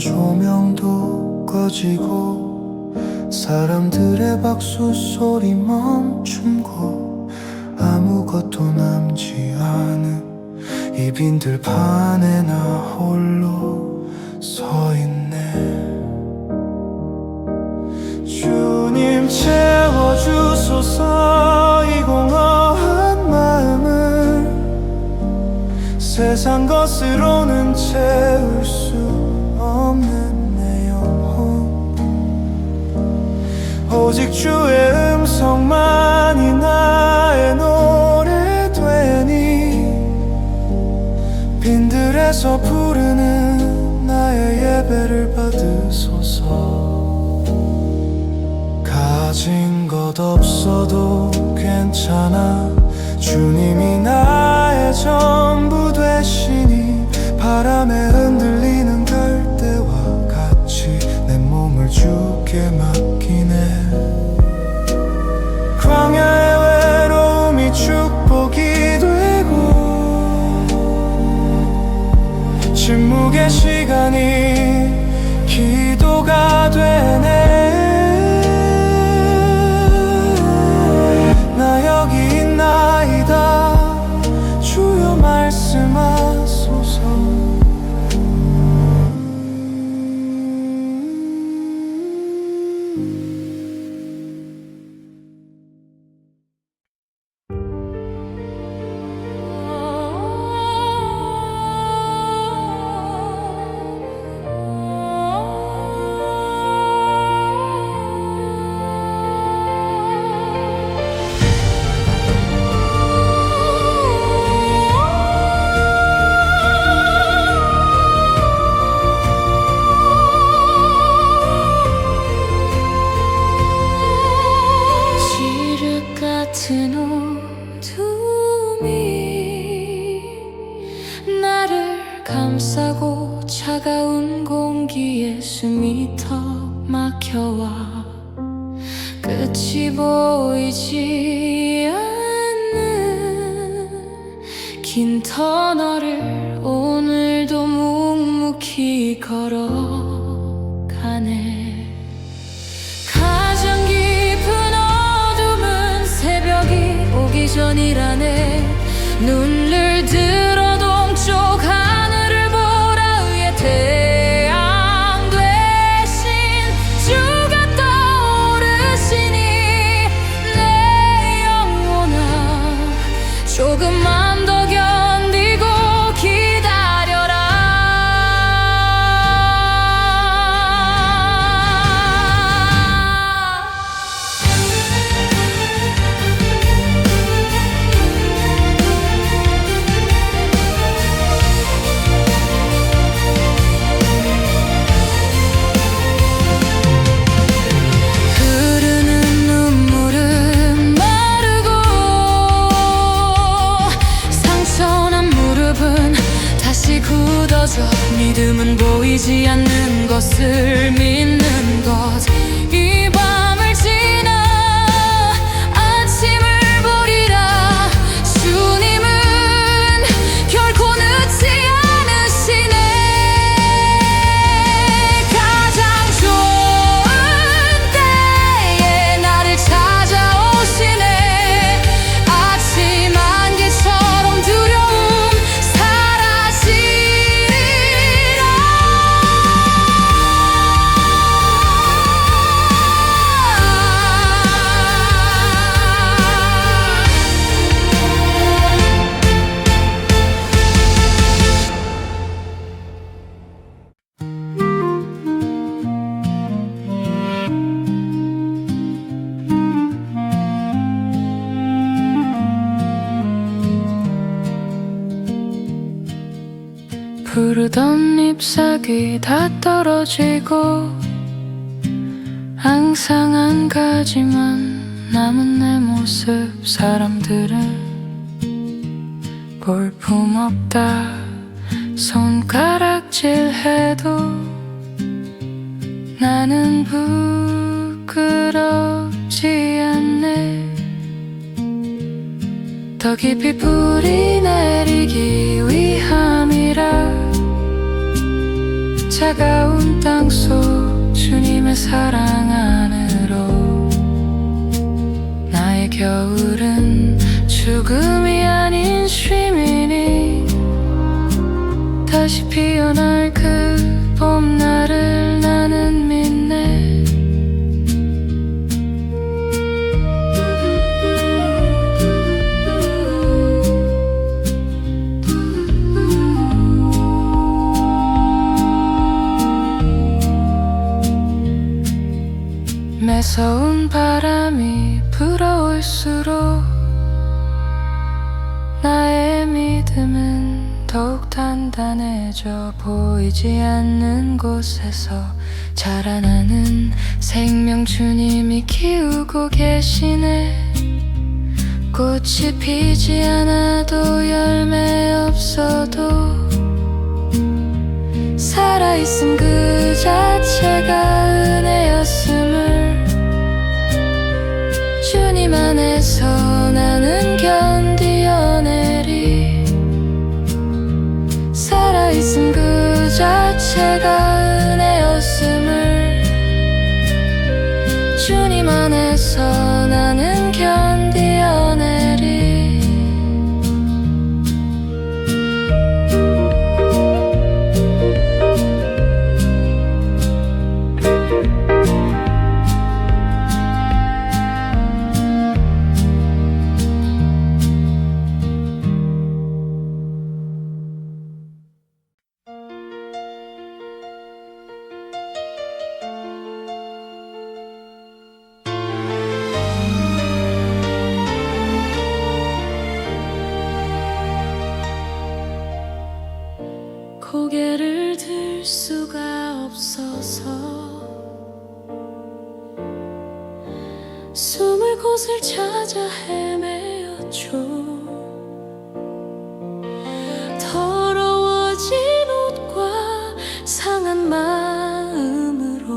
조명도 꺼지고 사람들의 박수 소리 멈춘 곳 아무것도 남지 않은 이 빈들판에 나 홀로 서 있네. 주님 채워주소서 이 공허한 마음을 세상 것으로는 채울 수 없는 내 영혼 오직 주의 음성만이 나의 노래 되니 빈들에서 부르는 나의 예배를 받으소서. 가진 것 없어도 괜찮아 주님이 나의 전부 되시니 바람에 흔들리는 갈대와 같이 내 몸을 주께 맡기네. 광야의 외로움이 축복이 되고 침묵의 시간이 기도가 되네. 나 여기 있나이다 주여 말씀하소서. 같은 어둠이 나를 감싸고 차가운 공기에 숨이 턱 막혀와 끝이 보이지 않는 긴 터널을 오늘도 묵묵히 걸어가네. 전이라네. 눈을 들어 동쪽 하늘을 보라. 위에 태양 되신 주가 떠오르시니 내 영혼아 조금만 더 견디고 기다려라. 믿음은 보이지 않는 것을 믿는 것. 이 밤을 지나 아침을 보리라. 주님은 결코 늦지 않으시네. 가장 좋은 때에 나를 찾아오시네. 아침 안개처럼 두려움 사라지. 푸르던 잎사귀 다 떨어지고 항상 한 가지만 남은 내 모습. 사람들은 볼품없다 손가락질해도 나는 부끄럽지 않네. 더 깊이 뿌리 내리기 위함이라 차가운 땅속 주님의 사랑 안으로 나의 겨울은 죽음이 아닌 쉼이니 다시 피어날 그 봄날을 나는 믿네. 매서운 바람이 불어올수록 나의 믿음은 더욱 단단해져 보이지 않는 곳에서 자라나는 생명 주님이 키우고 계시네. 꽃이 피지 않아도 열매 없어도 살아있음 그 자체가 은혜였음을 주님 안에서 나는 견디어내리. 살아있음 그 자체가 은혜였음을 주님 안에서 나는 견디어내리. 고개를 들 수가 없어서 숨을 곳을 찾아 헤매었죠. 더러워진 옷과 상한 마음으로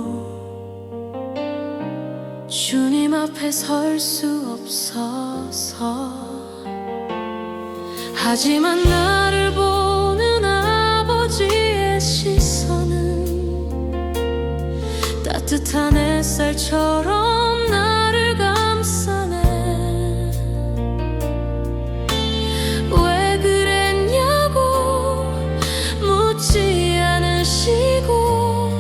주님 앞에 설 수 없어서. 하지만 나를 보는 아버지의 시선은 따뜻한 햇살처럼 나를 감싸네. 왜 그랬냐고 묻지 않으시고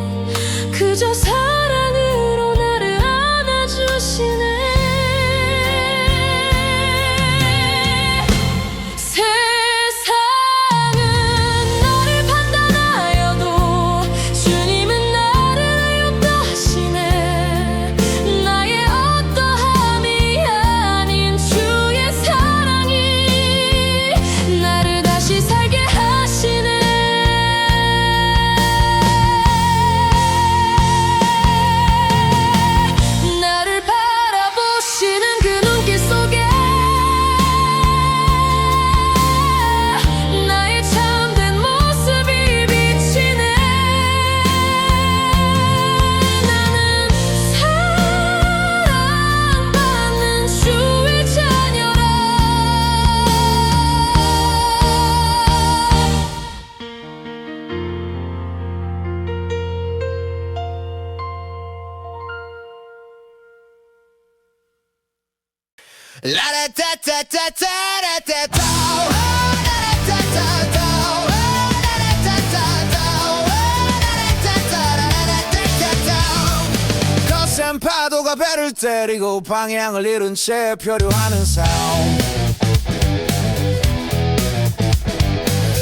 그저 사랑으로 나를 안아주시네. 거센 파도가 배를 때리고 방향을 잃은 채 표류하는 삶.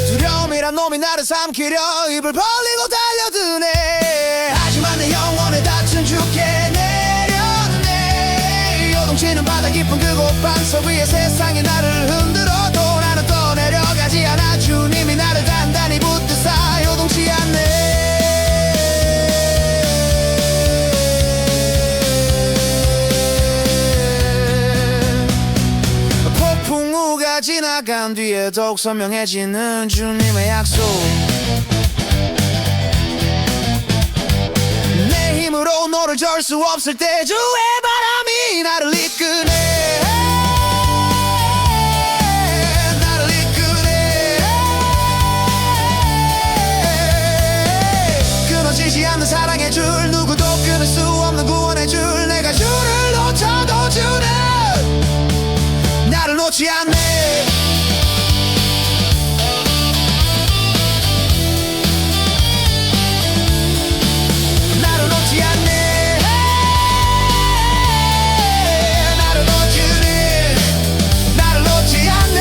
두려움이란 놈이 나를 삼키려 입을 벌리고 달려드네. 하지만 내 영혼에 닿친 주께 내려놓네. 요동치는 바다 깊은 그곳 반석 위에 세상이 나를 흔들어도 나는 떠내려가지 않아. 주님이 나를 단단히 붙드사 요동치 않네. 폭풍우가 지나간 뒤에 더욱 선명해지는 주님의 약속. 내 힘으로 너를 절 수 없을 때 주의 바람이 나를 이끄네. 나를 이끄네. 그 놓지 않네. 나를 놓지 않네. 나를 놓지는 나를 놓지 않네.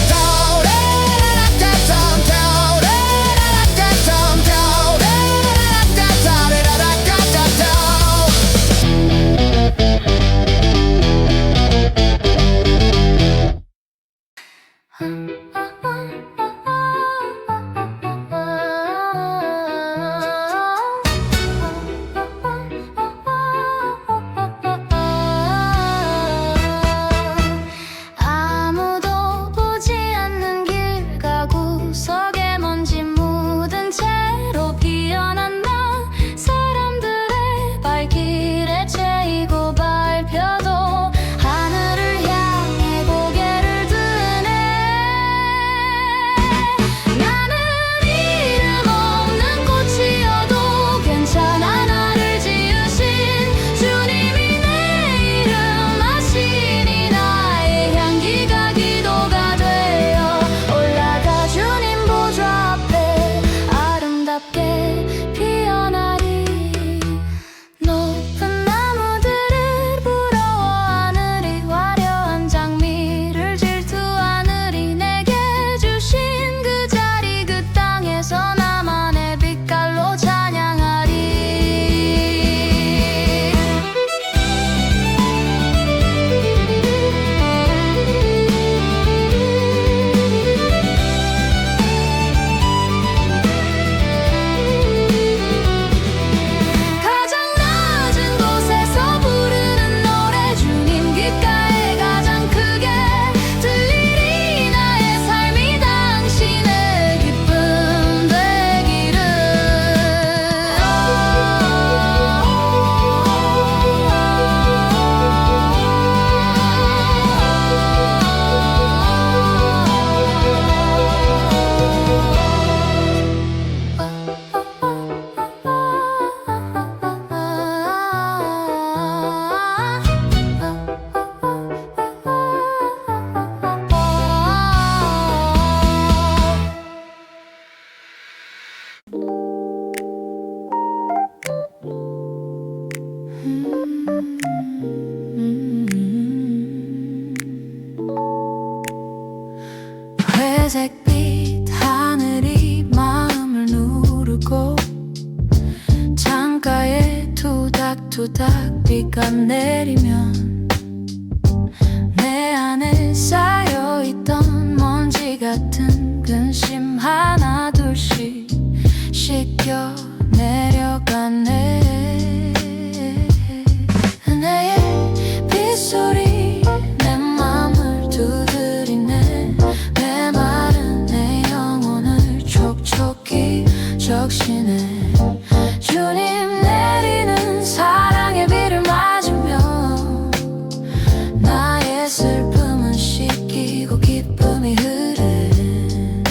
타오레라라따탐 타오레라라따탐 아무도 보지 않는 길가구석에 먼지 묻은 채로 피어난 나 사람들의 발길에 채이고 밟혀도 하늘을 향해 고개를 드네. 나는 이름 없는 꽃이어도 괜찮아. 나를 지으신 주님이 내 이름 하시니 나의 향기가 기도가 되어 올라가 주님 보좌 앞에 아름답게 피어나리. 높은 나무들을 부러워하느리 화려한 장미를 질투하느리 내게 주신 그 자리 그 땅에서 나만의 빛깔로 찬양하리. 가장 낮은 곳에서 부르는 노래 주님 귓가에 가장 크게 들리리. 나의 삶이 당신의 기쁨 되기를. 회색빛 하늘이 마음을 누르고 창가에 투닥투닥 비가 내리면 내 안에 쌓여있던 먼지 같은 근심 하나 둘씩 씻겨 내려가네. 은혜의 빗소리 내 맘을 두드리네. 메마른 내 영혼을 촉촉히 적시네. 주님 내리는 사랑의 비를 맞으며 나의 슬픔은 씻기고 기쁨이 흐르네.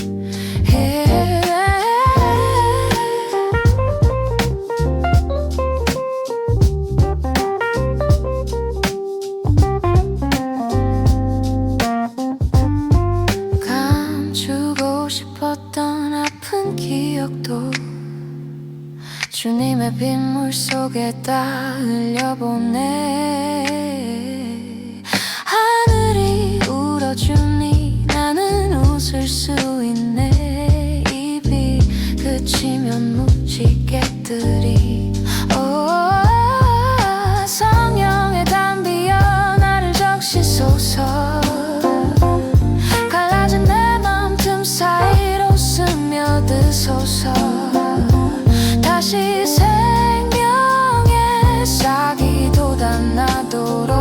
감추고 싶었던 아픈 기억도 주님의 빗물 속에 다 흘려보내. 하늘이 울어주니 나는 웃을 수 있네. 입이 그치면 무지개들이 성령의 담비여 나를 적시소서. 갈라진 내 맘틈 사이로 스며드소서. 다시 생명의 싹이 돋아나도록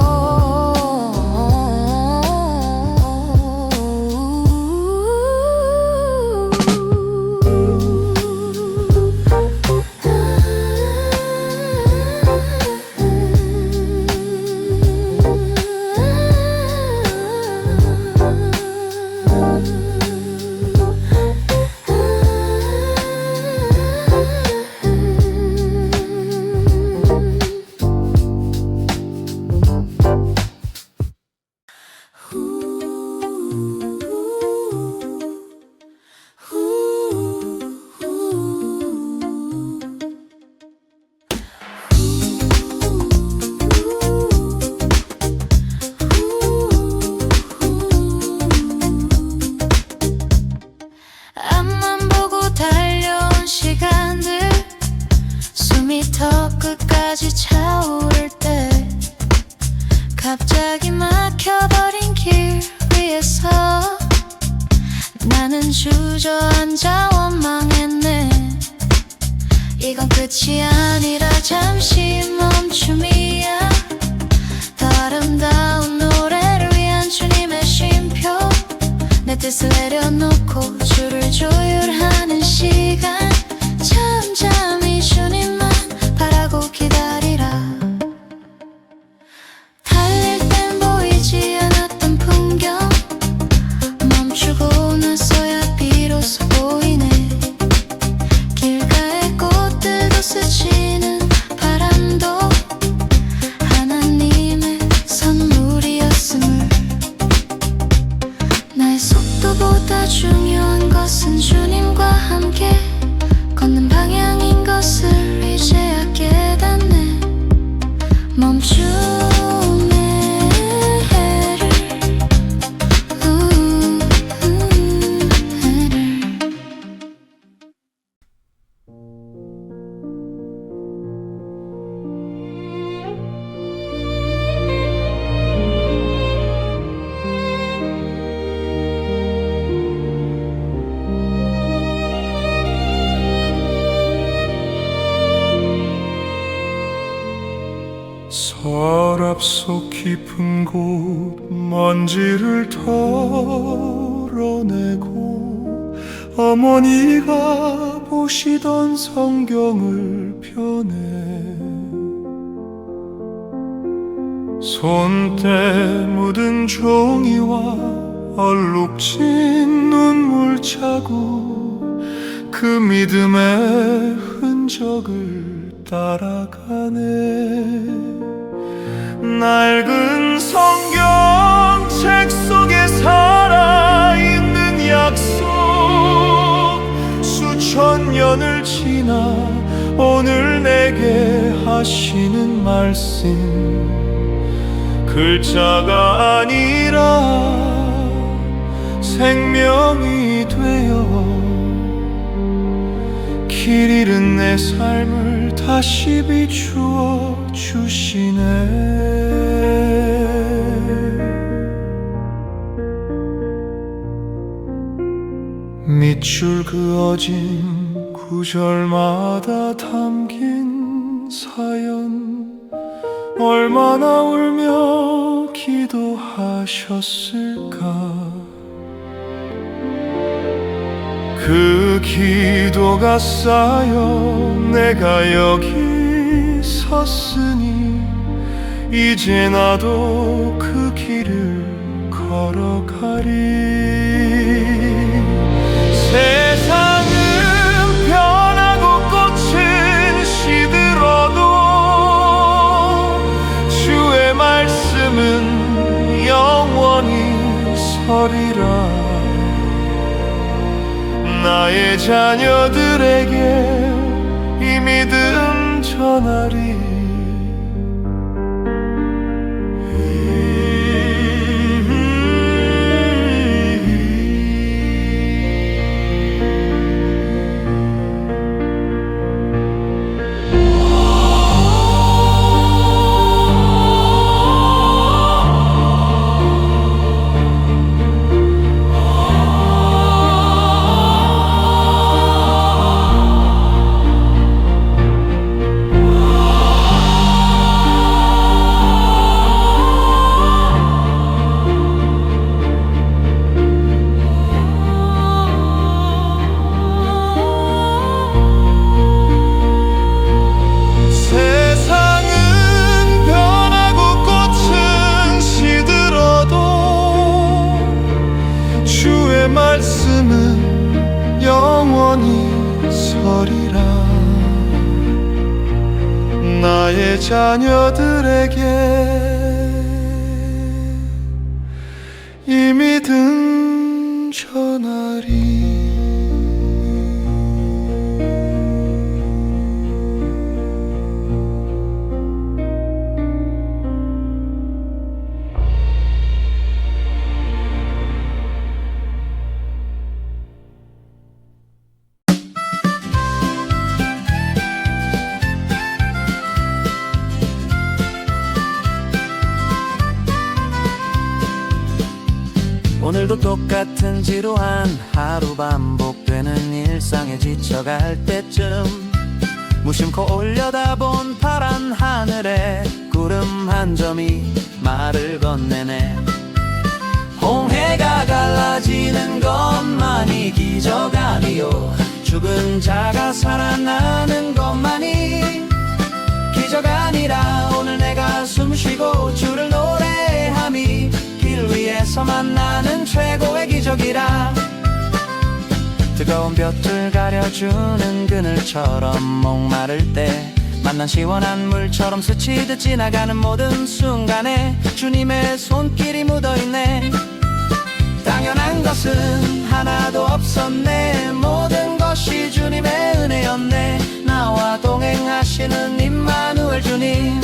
주저앉아 원망했네. 이건 끝이 아니라 잠시 멈춤이야. 더 아름다운 노래를 위한 주님의 쉼표. 내 뜻을 내려놓고 주를 조율하는 시간. 잠잠히 주님만 바라고 기다리라. 달릴 땐 보이지 않았던 풍경 멈추고 나서야 비로소 보이네. 길가의 꽃들도 스치는 바람도 하나님의 선물이었음을. 나의 속도보다 중요한 것은 주님과 함께 걷는 방향인 것을 이제야 깨닫네. 멈춤의 해를 서랍 속 깊은 곳 먼지를 털어내고 어머니가 보시던 성경을 펴내. 손때 묻은 종이와 얼룩진 눈물 자국, 그 믿음의 흔적을 따라가네. 낡은 성경책 속에 살아있는 약속, 수천 년을 지나 오늘 내게 하시는 말씀. 글자가 아니라 생명이 되어 길 잃은 내 삶을 다시 비추어 주시네. 밑줄 그어진 구절마다 담긴 사연, 얼마나 울며 기도하셨을까. 그 기도가 쌓여 내가 여기 섰으니 이제 나도 그 길을 걸어가리. 세상은 변하고 꽃은 시들어도 주의 말씀은 영원히 서리라. 나의 자녀들에게 이 믿음 전하리. 말씀은 영원히 서리라. 나의 자녀들에게 이 믿음 전하리. 오늘도 오늘도 똑같은 지루한 하루 반복되는 일상에 지쳐갈 때쯤 무심코 올려다본 파란 하늘에 구름 한 점이 말을 건네네. 홍해가 갈라지는 것만이 기적 아니요, 죽은 자가 살아나는 것만이 기적 아니라 오늘 내가 숨쉬고 주를 노래함이 길 위에서 만나는 최고의 기적이라. 뜨거운 볕을 가려주는 그늘처럼 목마를 때 만난 시원한 물처럼 스치듯 지나가는 모든 순간에 주님의 손길이 묻어있네. 당연한 것은 하나도 없었네. 모든 것이 주님의 은혜였네. 나와 동행하시는 임마누엘 주님.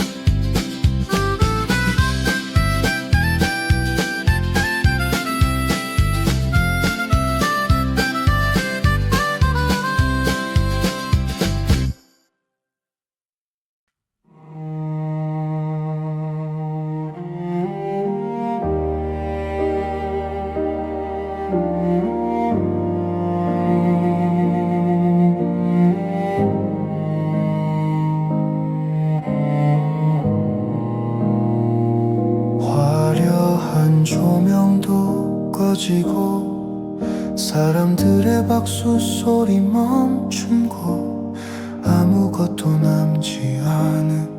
화려한 조명도 꺼지고 사람들의 박수 소리 멈춘 곳, 아무것도 남지 않은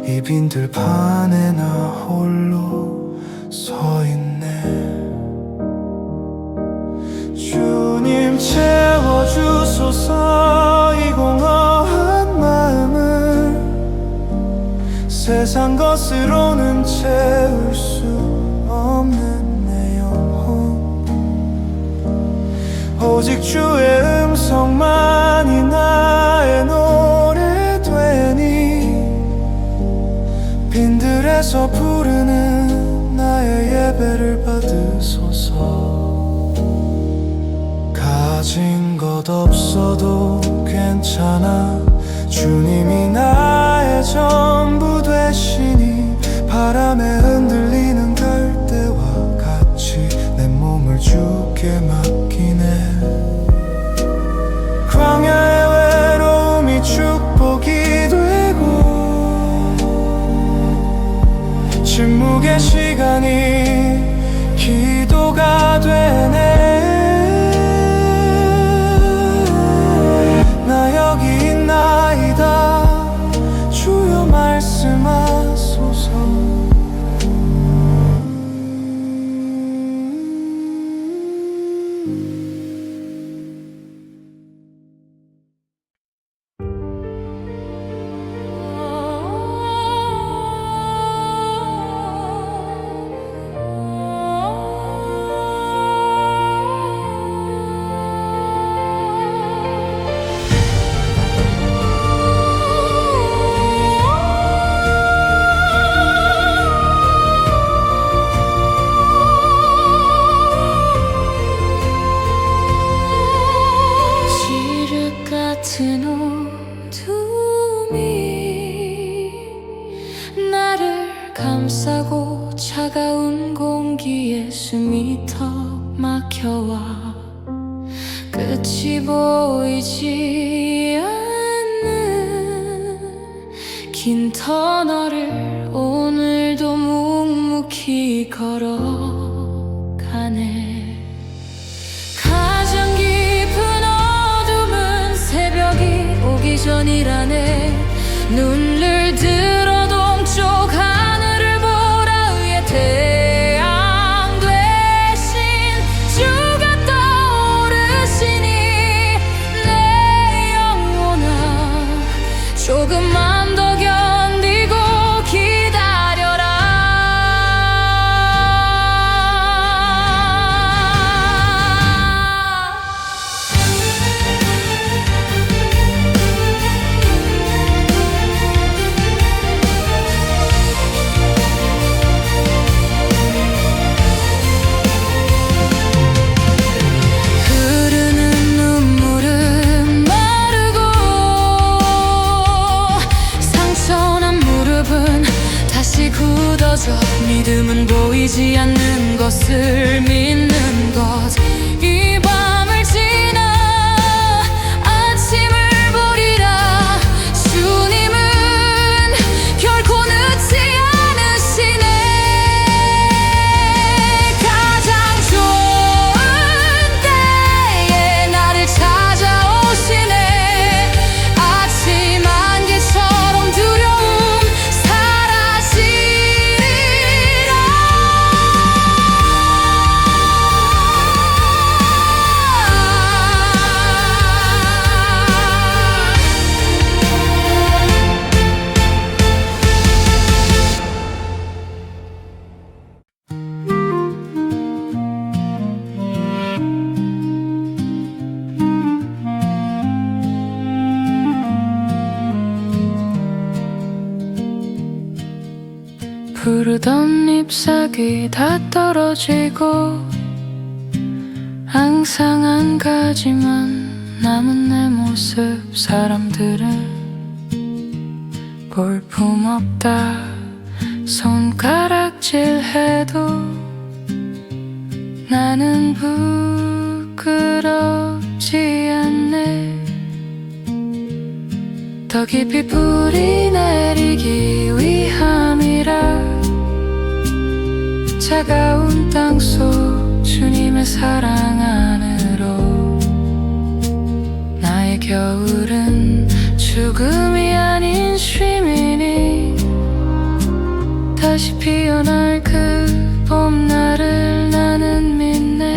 이 빈들 판에 나 홀로 서 있네. 주님 채워주소서 이 공허한 마음을, 세상 것으로는 채울 수 없는 내 영혼. 오직 주의 음성만이 나의 노래 되니, 빈들에서 부르는 나의 예배를 받으소서. 가진 것 없어도 괜찮아, 주님이 나의 전부 되시니 바람에 흔들리는 갈대와 같이 내 몸을 주께 맡기네. 광야의 외로움이 축복이 되고 침묵의 시간이 기도가 되네. 나 여기 있나이다 주여 말씀하소서. 같은 어둠이 나를 감싸고 차가운 공기에 숨이 턱 막혀와 끝이 보이지 않는 긴 터널을 오늘도 묵묵히 걸어가네. 전이라네. 눈을 들어 동쪽 하늘을 보라. 위에 태양 되신 주가 떠오르시니 내 영혼아 조금만 더 견디고 기다려라. 굳어져 믿음은 보이지 않는 것을 믿는다. 보던 잎사귀 다 떨어지고 항상 한 가지만 남은 내 모습. 사람들은 볼품없다 손가락질해도 나는 부끄럽지 않네. 더 깊이 뿌리 내리기 위함이라 차가운 땅속 주님의 사랑 안으로. 나의 겨울은 죽음이 아닌 쉼이니 다시 피어날 그 봄날을 나는 믿네.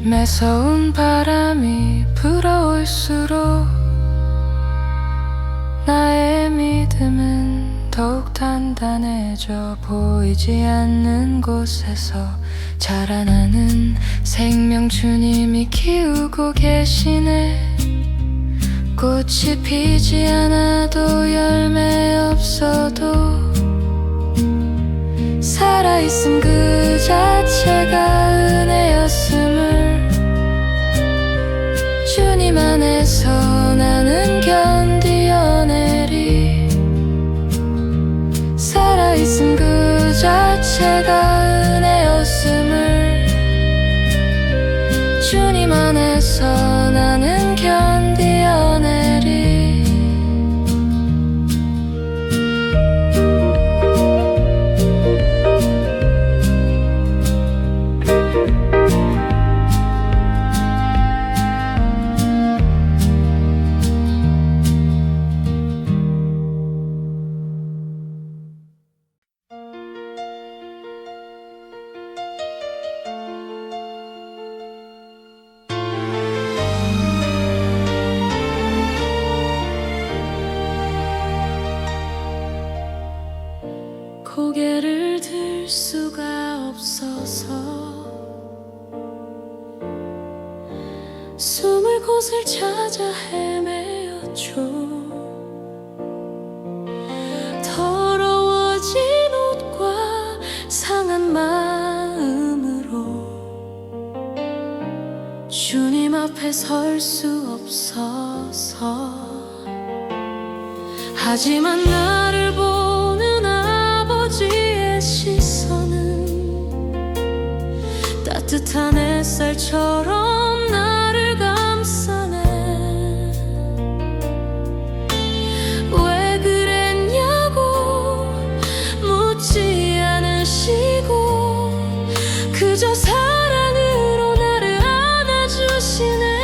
매서운 바람이 불어올수록 나의 믿음은 더욱 단단해져. 보이지 않는 곳에서 자라나는 생명 주님이 키우고 계시네. 꽃이 피지 않아도 열매 없어도 살아있음 그 자체가 은혜였음을 주님 안에서 나는 견디어내리. 살아있음 그 자체가 은혜였음을 주님 안에서 나는 견디어내리. 고개를 들 수가 없어서 숨을 곳을 찾아 헤매었죠. 더러워진 옷과 상한 마음으로 주님 앞에 설 수 없어서. 하지만 나를 보는 아버지의 시선은 따뜻한 햇살처럼 나를 감싸네. 왜 그랬냐고 묻지 않으시고 그저 사랑으로 나를 안아주시네.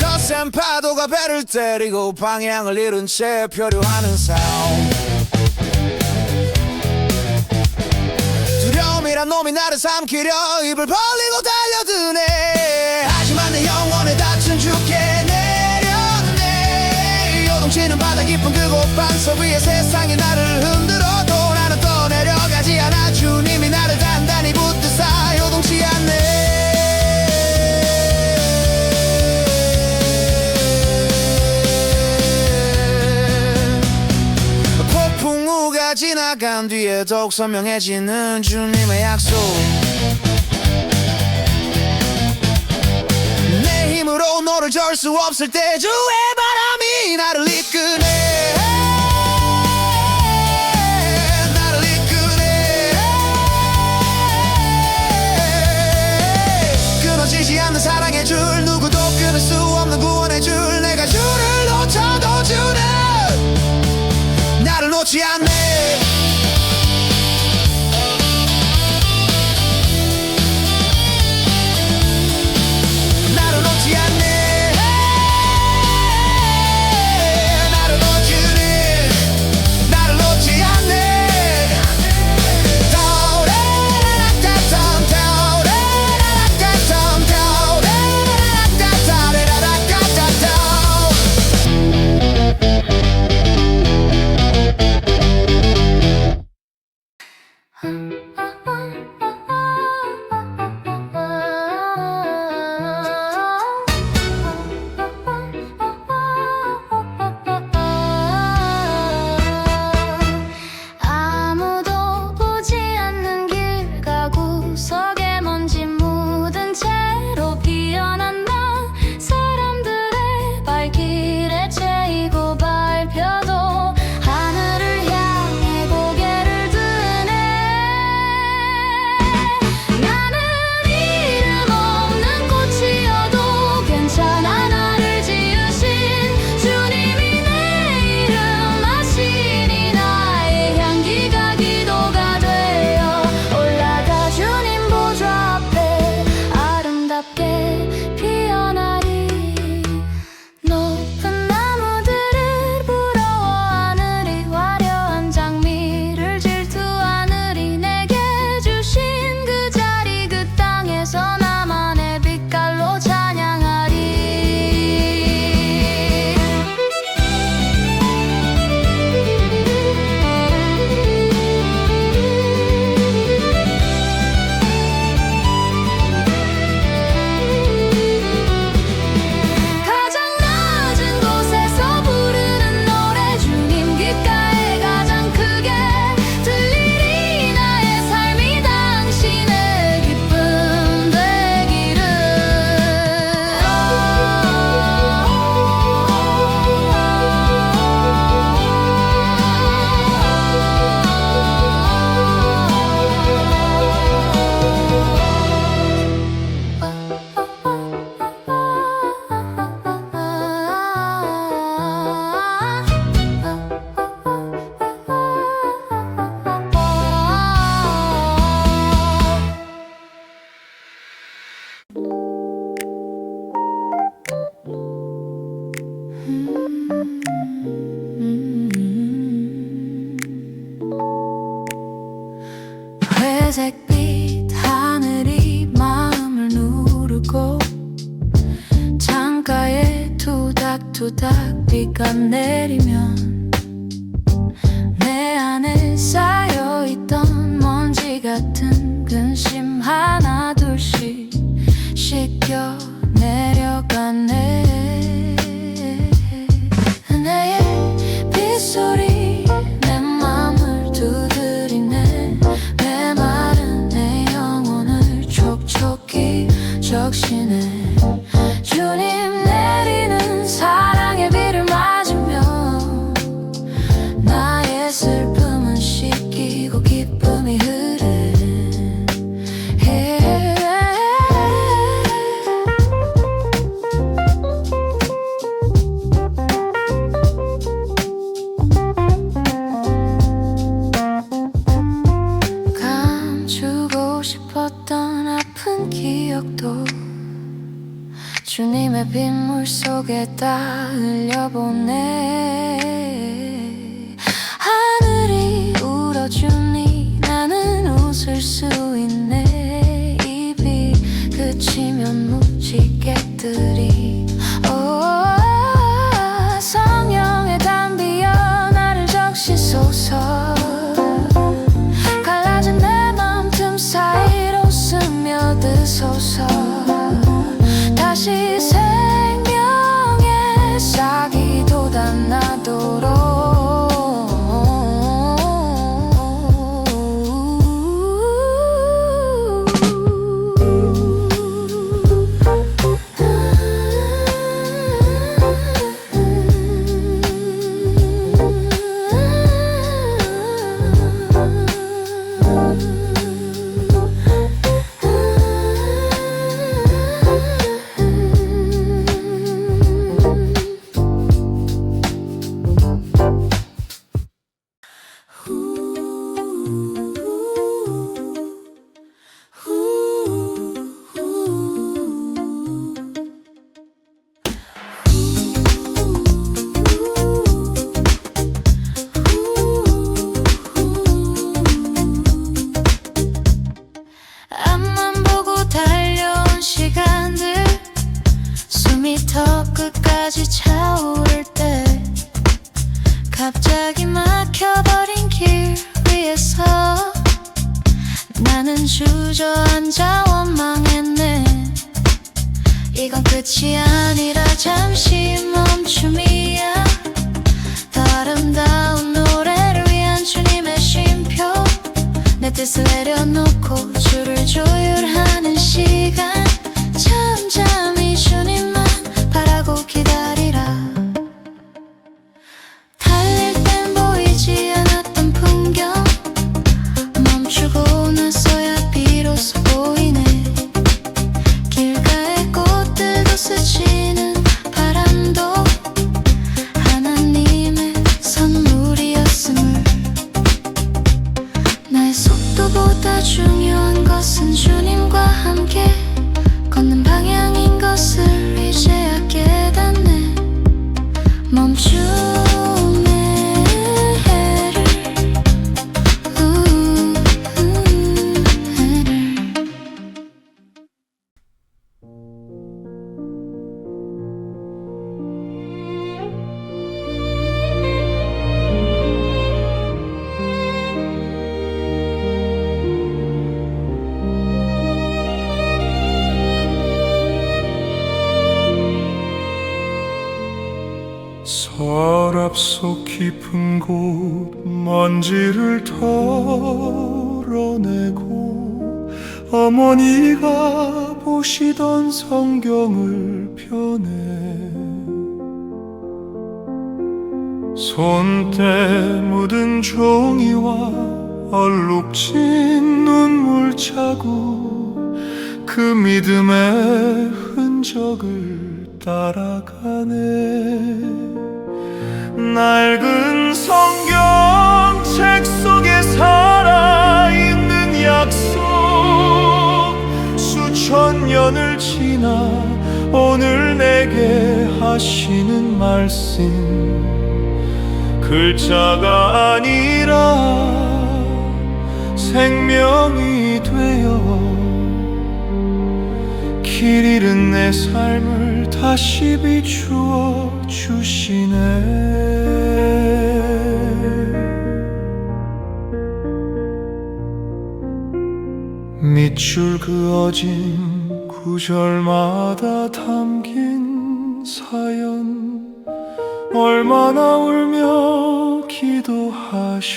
거센 파도가 배를 때리고 방향을 잃은 채 표류하는 삶. 두려움이란 놈이 나를 삼키려 입을 벌리고 달려드네. 하지만 내 영혼에 닿친 주께 내려놓네. 요동치는 바다 깊은 그곳 반석 위에 세상이 나를 흔들어도 나는 떠내려가지 않아. 주님이 나를 단단히 붙드사 요동치 지나간 뒤에 더욱 선명해지는 주님의 약속. 내 힘으로 너를 절 수 없을 때 주의 바람이 나를 이끄네. 나를 이끄네. 끊어지지 않는 사랑의 줄, 누구도 끊을 수 없는 구원의 줄. 내가 줄을 놓쳐도 주는 나를 놓지 않네. 나를 놓지 않네. 나를 놓지는 나를 놓지 않네. 타오레라라따탐 타오레라라따탐 아무도 보지 않는 길가구석에 먼지 묻은 채로 피어난 나. 사람들의 발길에 채이고 밟혀도 하늘을 향해 고개를 드네. 나는 이름 없는 꽃이어도 괜찮아. 나를 지으신 주님이 내 이름 하시니 나의 향기가 기도가 되어 올라가 주님 보좌 앞에 아름답게 피어나리. 높은 나무들을 부러워하느리 화려한 장미를 질투하느리 내게 주신 그 자리 그 땅에서 나만의 빛깔로 찬양하리. 가장 낮은 곳에서 부르는 노래 주님 귓가에 가장 크게 들리리. 나의 삶이 당신의 기쁨 되기를. 회색빛 하늘이 마음을 누르고 창가에 투닥투닥 비가 내리면 내 안에 쌓여있던 먼지 같은 근심 하나 둘씩 씻겨 내려가네. 은혜의 빗소리 내 맘을 두드리네. 메마른 내 영혼을 촉촉히 적시네. 주님 내리는 사랑의 비를 맞으며 나의 슬픔은 씻기고 기쁨이 흐르네. 감추고 싶었던 아픈 기억도 주님의 빗물 속에 다 흘려보내. 하늘이 울어주니 나는 웃을 수 있네. 입이 그치면 무지개들이 성령의 단비여 나를 적시소서. 갈라진 내 맘 틈 사이로 스며드소서. 다시 생명의 싹이 돋아나도록 춤이야. 더 아름다운 노래를 위한 주님의 쉼표. 내 뜻을 내려놓고 주를 조율하는 시간. 잠잠히 주님만 바라고 기다리라. 달릴 땐 보이지 않았던 풍경 멈추고 나서야 비로소 보이네. 길가의 꽃들도 스치는 바람도 하나님의 선물이었음을. 나의 속도보다 중요한 것은 주님과 함께 걷는 방향인 것을 이제야 깨닫네. 멈춤의 해를 서랍 속 깊은 곳 먼지를 털어내고 어머니가 보시던 성경을 펴내. 손때 묻은 종이와 얼룩진 눈물 자국, 그 믿음의 흔적을 따라가네. 낡은 성경책 속에 살아있는 약속, 수천 년을 지나 오늘 내게 하시는 말씀. 글자가 아니라 생명이 되어 길 잃은 내 삶을 다시 비추어 주시네. 밑줄 그어진 구절마다 담긴 사연, 얼마나 울며 기도하셨을까.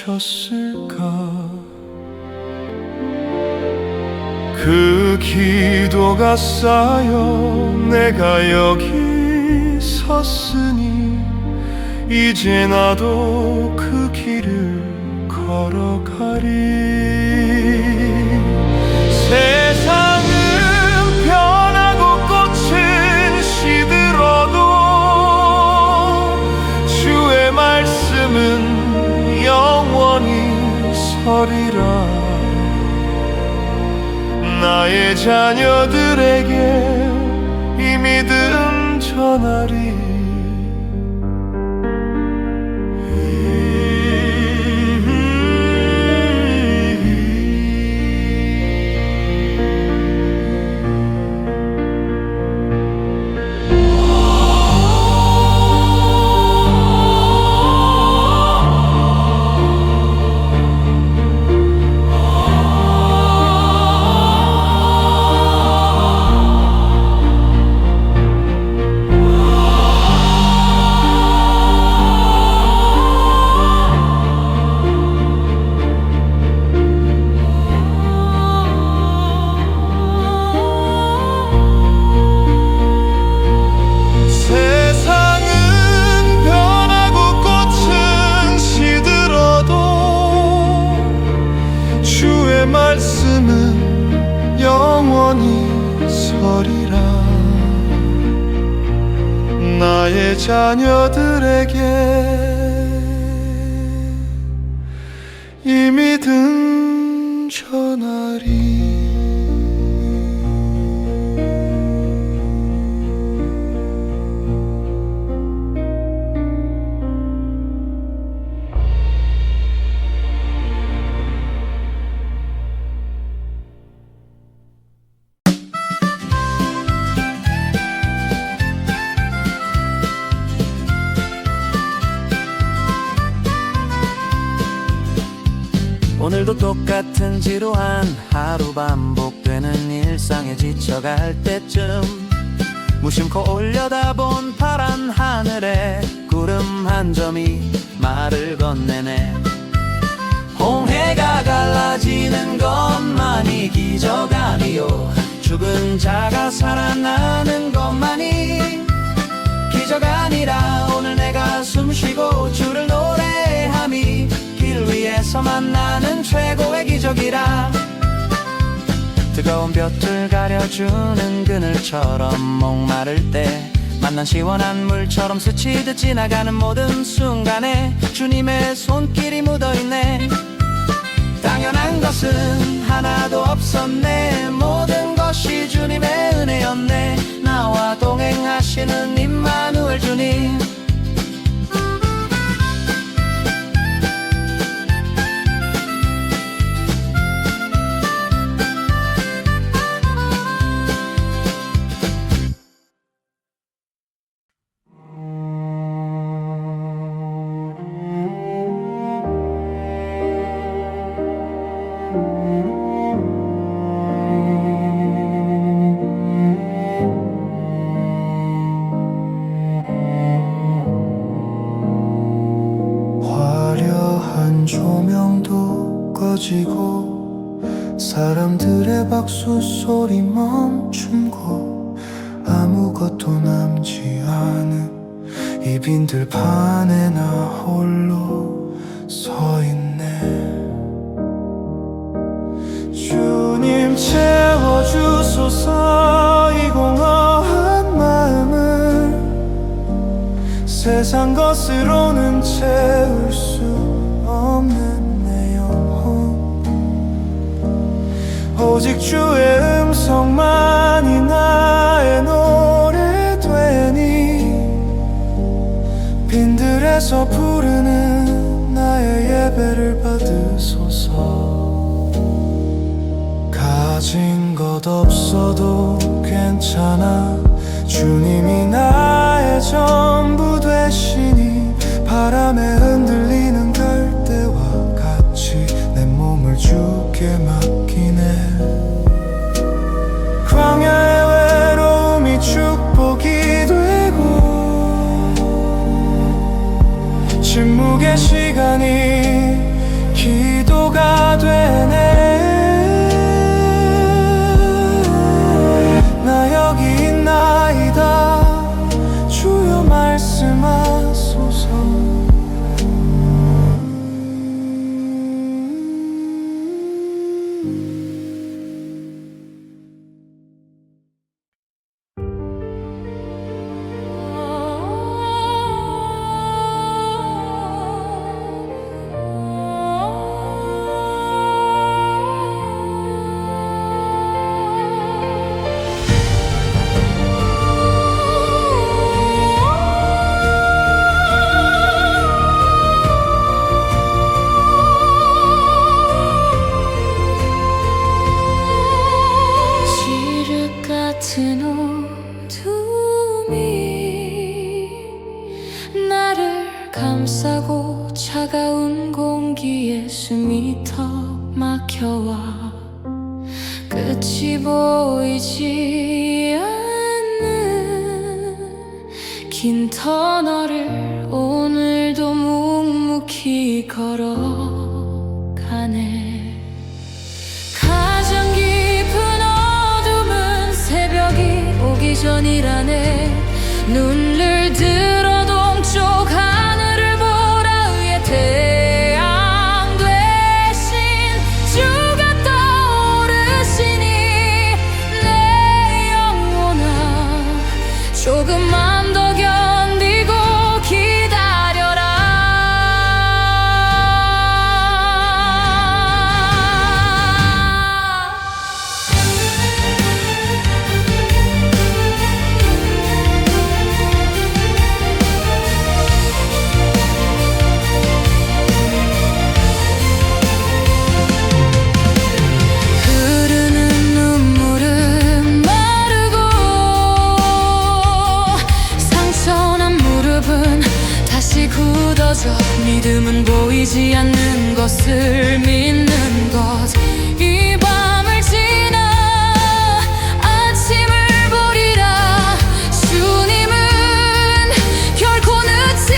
그 기도가 쌓여 내가 여기 섰으니 이제 나도 그 길을 걸어가리. 세상은 변하고 꽃은 시들어도 주의 말씀은 영원히 서리라. 나의 자녀들에게 이 믿음 전하리. 말씀은 영원히 서리라. 나의 자녀들에게 이 믿음 전하리. 오늘도 똑같은 지루한 하루 반복되는 일상에 지쳐갈 때쯤 무심코 올려다본 파란 하늘에 한 점이 말을 건네네. 홍해가 갈라지는 것만이 기적 아니요, 죽은 자가 살아나는 것만이 기적 아니라 오늘 내가 숨쉬고 주를 노래함이 길 위에서 만나는 최고의 기적이라. 뜨거운 볕을 가려주는 그늘처럼 목마를 때 만난 시원한 물처럼 스치듯 지나가는 모든 순간에 주님의 손길이 묻어있네. 당연한 것은 하나도 없었네. 모든 것이 주님의 은혜였네. 나와 동행하시는 임마누엘 주님. 화려한 조명도 꺼지고 사람들의 박수 소리 멈춘 곳, 아무것도 남지 않은 이 빈들 판에 나 홀로 서 있네. 주님 채워주소서 이 공허한 마음을, 세상 것으로는 채울 수 없는 내 영혼. 오직 주의 음성만이 나의 노래 되니, 빈들에서 부르는 나의 예배를 받으소서. 가진 것 없어도 괜찮아, 주님이 나의 전부 되시니 바람에 흔들리는 갈대와 같이 내 몸을 주께 맡기네. 광야의 외로움이 축복이 되고 침묵의 시간이 기도가 되네. 나 여기 있나이다 주여 말씀하소서. 같은 어둠이 나를 감싸고 차가운 공기에 숨이 턱 막혀와 끝이 보이지 않는 긴 터널을 오늘도 묵묵히 걸어가네. 가장 깊은 어둠은 새벽이 오기 전이라네. 눈을 들어 동쪽 하늘을 보라. 위에 태양 되신 주가 떠오르시니 내 영혼아 조금만 더 견디고 기다려라. 믿음은 보이지 않는 것을 믿는 것. 이 밤을 지나 아침을 보리라. 주님은 결코 늦지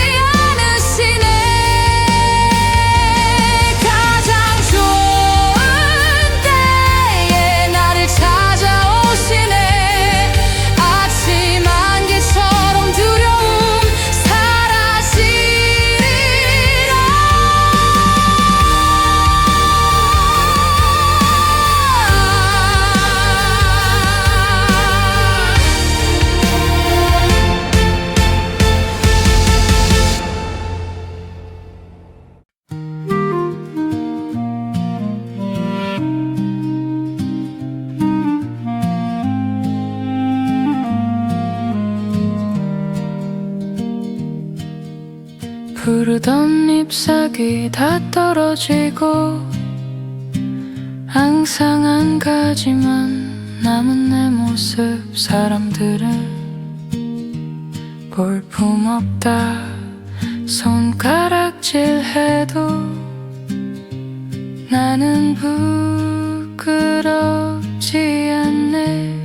부르던 잎사귀 다 떨어지고 항상 한 가지만 남은 내 모습. 사람들은 볼품없다 손가락질해도 나는 부끄럽지 않네.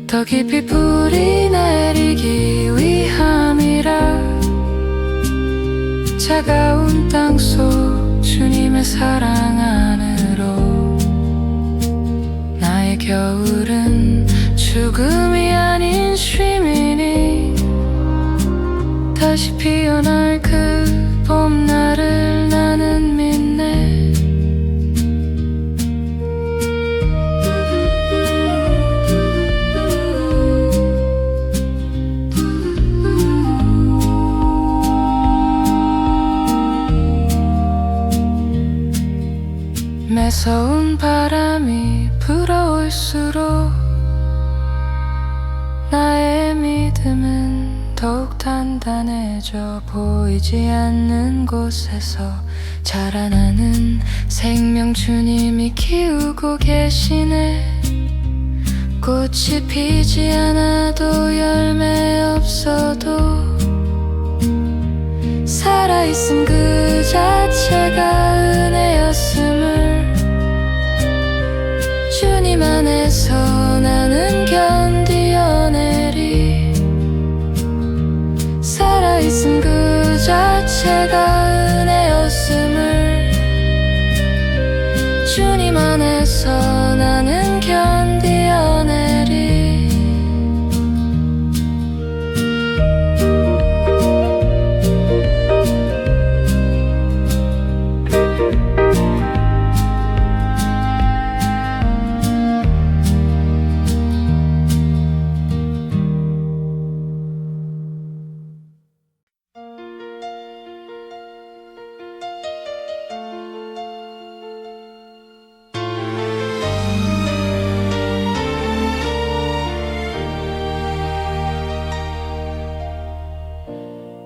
더 깊이 뿌리 내리기 위함이라 차가운 땅속 주님의 사랑 안으로. 나의 겨울은 죽음이 아닌 쉼이니 다시 피어날 그 봄날을 나는 믿네. 매서운 바람이 불어올수록 나의 믿음은 더욱 단단해져. 보이지 않는 곳에서 자라나는 생명 주님이 키우고 계시네. 꽃이 피지 않아도 열매 없어도 살아있음 그 자체가 은혜였음을 주님 안에서 나는 견디어내리. 살아있음 그 자체가 은혜였음을 주님 안에서 나는 견디어내리.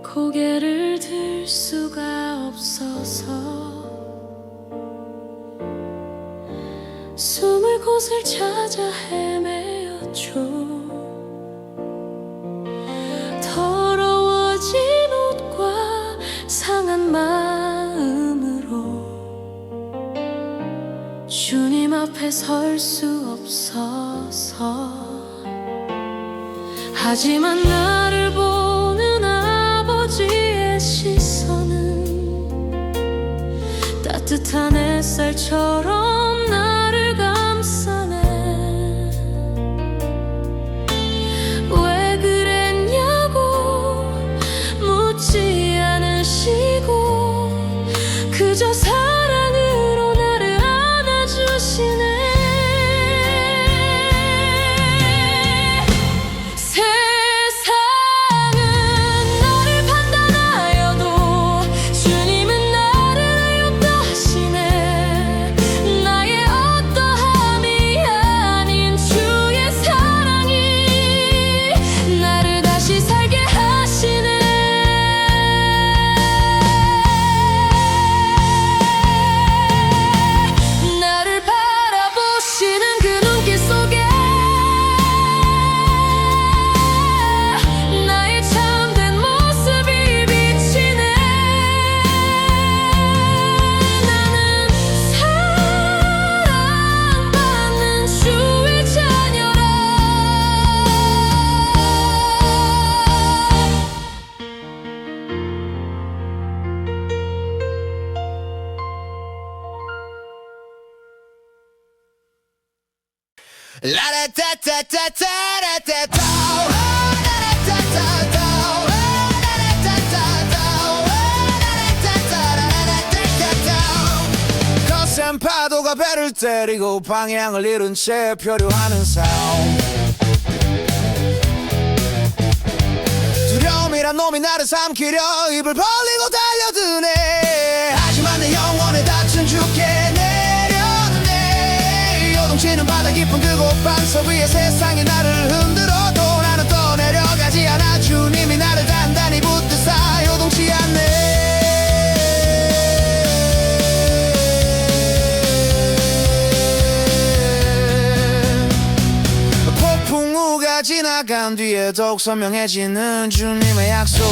고개를 들 수가 없어서 숨을 곳을 찾아 헤매었죠. 더러워진 옷과 상한 마음으로 주님 앞에 설 수 없어서. 하지만 나를 보는 아버지의 시선은 따뜻한 햇살처럼 나를 감싸네. 왜 그랬냐고 묻지 않으시고 그저 사랑으로 나를 안아주시네. 거센 파도가 배를 때리고 방향을 잃은 채 표류하는 삶. 두려움이란 놈이 나를 삼키려 입을 벌리고 달려드네. 하지만 내 영혼에 닿친 주께 내려놓네. 요동치는 바다 깊은 그곳 반석 위에 세상이 나를 흔들어도 나는 떠내려가지 않아. 주님이 나를 단단히 붙드사 나간 뒤에 더욱 선명해지는 주님의 약속.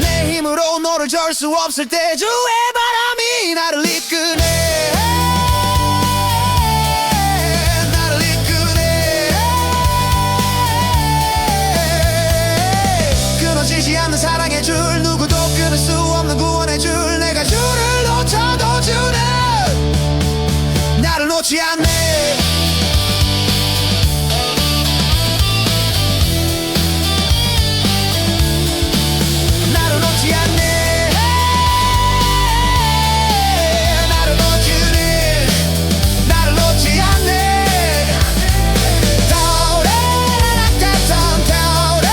내 힘으로 너를 절 수 없을 때 주의 바람이 나를 이끄네. 나를 이끄네. 끊어지지 않는 사랑의 줄, 누구도 끊을 수 없는 구원의 줄. 내가 줄을 놓쳐도 주는 나를 놓지 않네. 나를 놓지 않네. 나를 놓지는 나를 놓지 않네. 타오레라라따탐 타오레라라따탐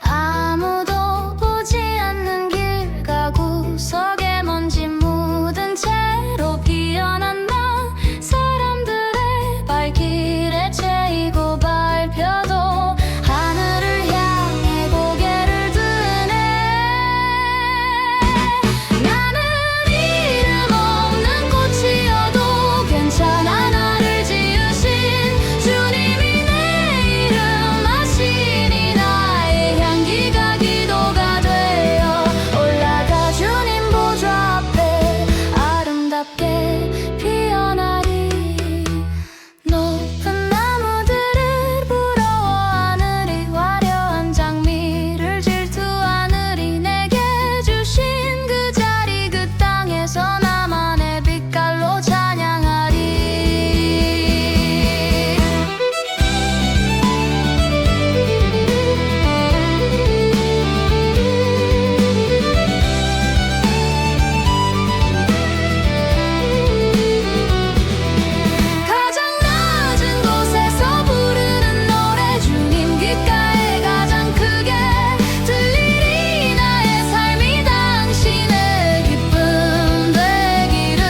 아무도 보지 않는 길가구석에 먼지 묻은 채로 피어난 나. 사람들의 발길에 채이고 밟혀도 하늘을 향해 고개를 드네. 나는 이름 없는 꽃이어도 괜찮아. 나를 지으신 주님이 내 이름 아시니 나의 향기가 기도가 되어 올라가 주님 보좌 앞에 아름답게 피어나리. 높은 나무들을 부러워하느리 화려한 장미를 질투하느리 내게 주신 그 자리 그 땅에서 나만의 빛깔로 찬양하리. 가장 낮은 곳에서 부르는 노래 주님 귓가에 가장 크게 들리리. 나의 삶이 당신의 기쁨 되기를.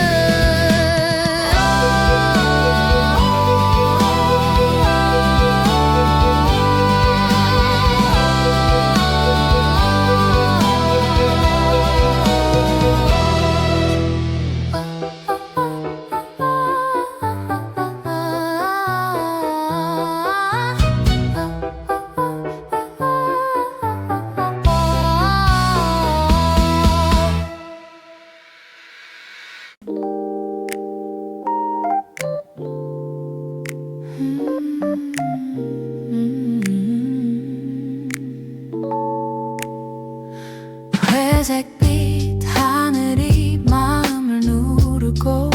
회색빛 하늘이 마음을 누르고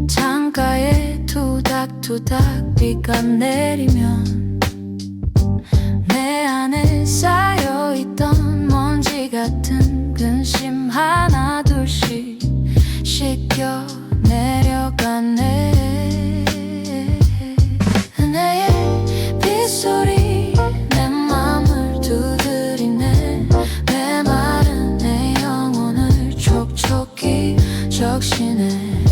창가에 투닥투닥 비가 내리면 내 안에 쌓여있던 먼지 같은 근심 하나 둘씩 씻겨 내려가네. 은혜의 빗소리 내 맘을 두드리네. 메마른 내 영혼을 촉촉히 적시네.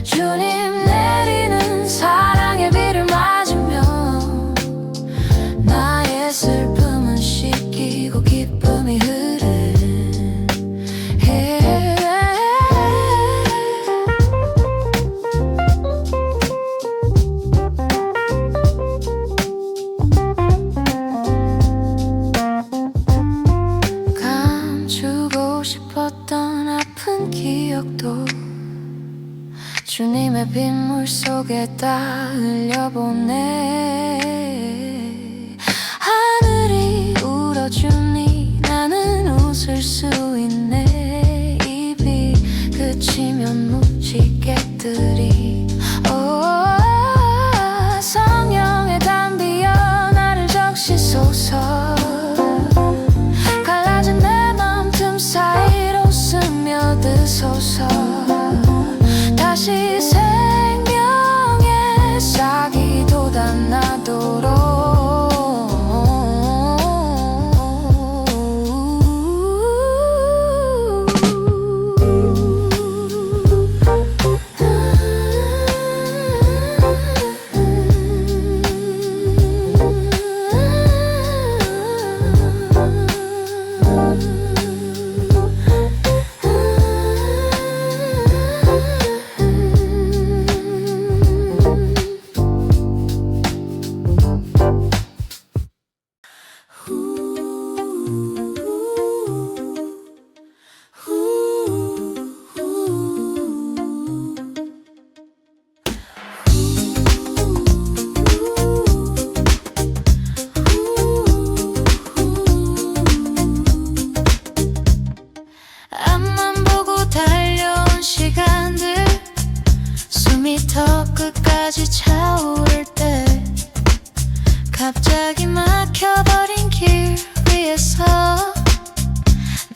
주님 내리는 사랑의 비를 맞으며 나의 슬픔은 씻기고 기쁨이 흐르네. 감추고 싶었던 아픈 기억도 주님의 빗물 속에 다 흘려보내. 하늘이 울어주니 나는 웃을 수 있네. 입이 그치면 무지개들이 성령의 담비여 나를 적시소서. 갈라진 내 맘 틈 사이로 스며드소서. 다시 생명의 싹이 돋아나도록 더 끝까지 차오를 때 갑자기 막혀버린 길 위에서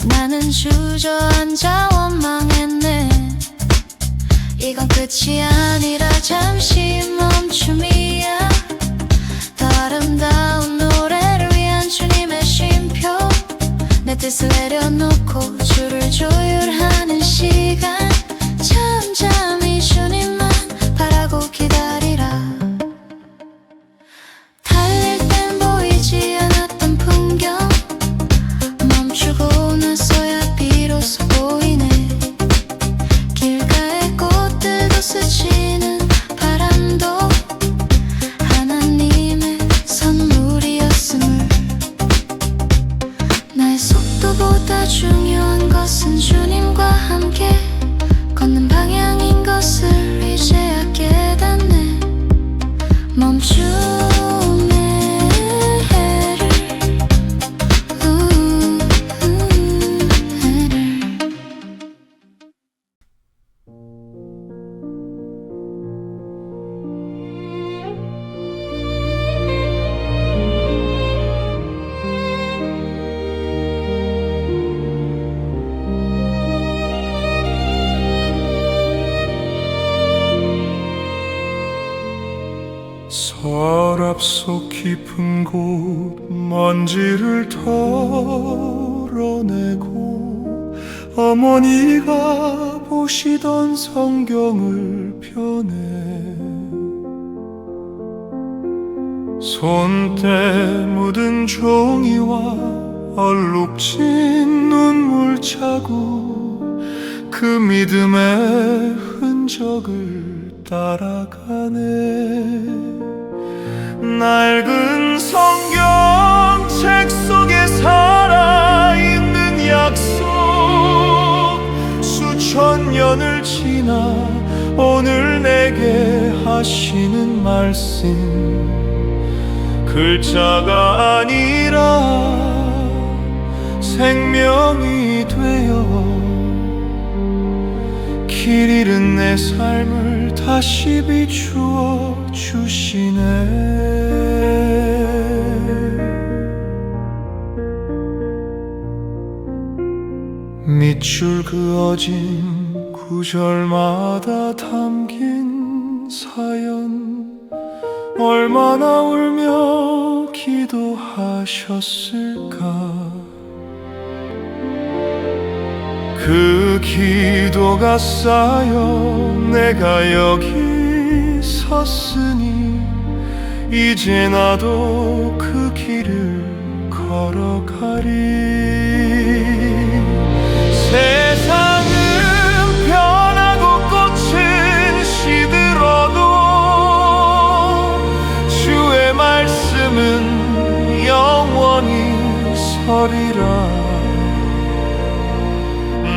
나는 주저앉아 원망했네. 이건 끝이 아니라 잠시 멈춤이야. 더 아름다운 노래를 위한 주님의 쉼표. 내 뜻을 내려놓고 주를 조율하는 시간. 잠잠히 주님만 바라고 기다리라. 달릴 땐 보이지 않았던 풍경 멈추고 나서야 비로소 보이네. 길가의 꽃들도 스치는 바람도 하나님의 선물이었음을. 나의 속도보다 중요한 것은 주님과 함께 걷는 방향인 것을 이제야 깨닫네. 멈춤의 해를 서랍 속 깊은 곳 먼지를 털어내고 어머니가 보시던 성경을 펴내. 손때 묻은 종이와 얼룩진 눈물 자국, 그 믿음의 흔적을 따라가네. 낡은 성경책 속에 살아있는 약속, 수천 년을 지나 오늘 내게 하시는 말씀. 글자가 아니라 생명이 되어 길 잃은 내 삶을 다시 비추어 주시네. 밑줄 그어진 구절마다 담긴 사연, 얼마나 울며 기도하셨을까. 그 기도가 쌓여 내가 여기 섰으니 이제 나도 그 길을 걸어가리. 세상은 변하고 꽃은 시들어도 주의 말씀은 영원히 서리라.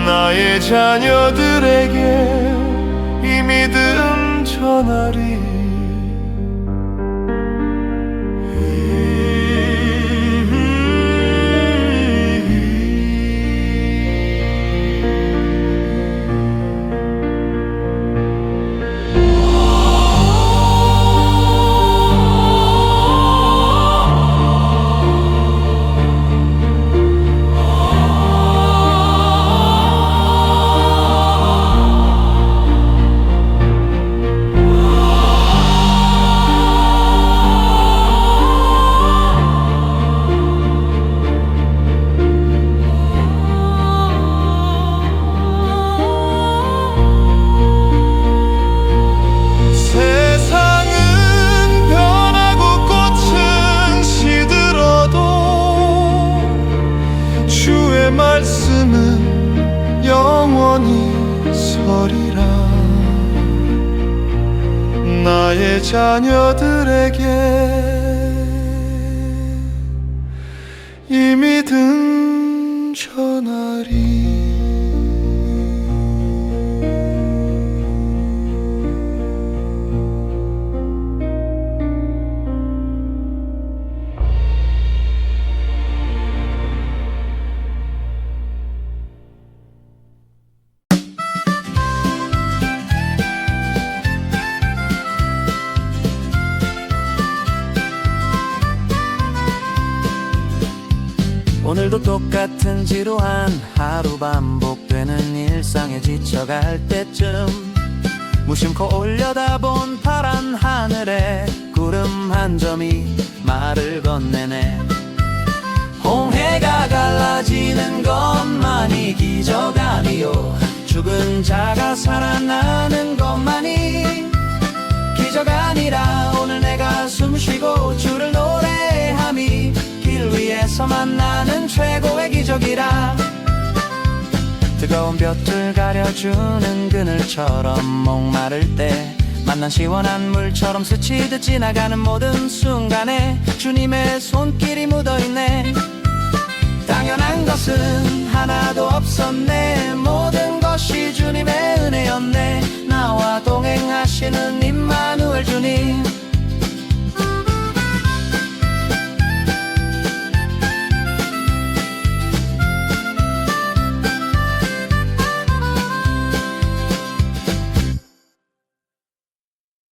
나의 자녀들에게 이 믿음 전하리. 말씀은 영원히 서리라. 나의 자녀들에게 이 믿음 전하리. 오늘도 똑같은 지루한 하루 반복되는 일상에 지쳐갈 때쯤 무심코 올려다본 파란 하늘에 구름 한 점이 말을 건네네. 홍해가 갈라지는 것만이 기적 아니요, 죽은 자가 살아나는 것만이 기적 아니라 오늘 내가 숨쉬고 주를 노래함이 길 위에서 만나는 최고의 기적이라. 뜨거운 볕을 가려주는 그늘처럼 목마를 때 만난 시원한 물처럼 스치듯 지나가는 모든 순간에 주님의 손길이 묻어있네. 당연한 것은 하나도 없었네.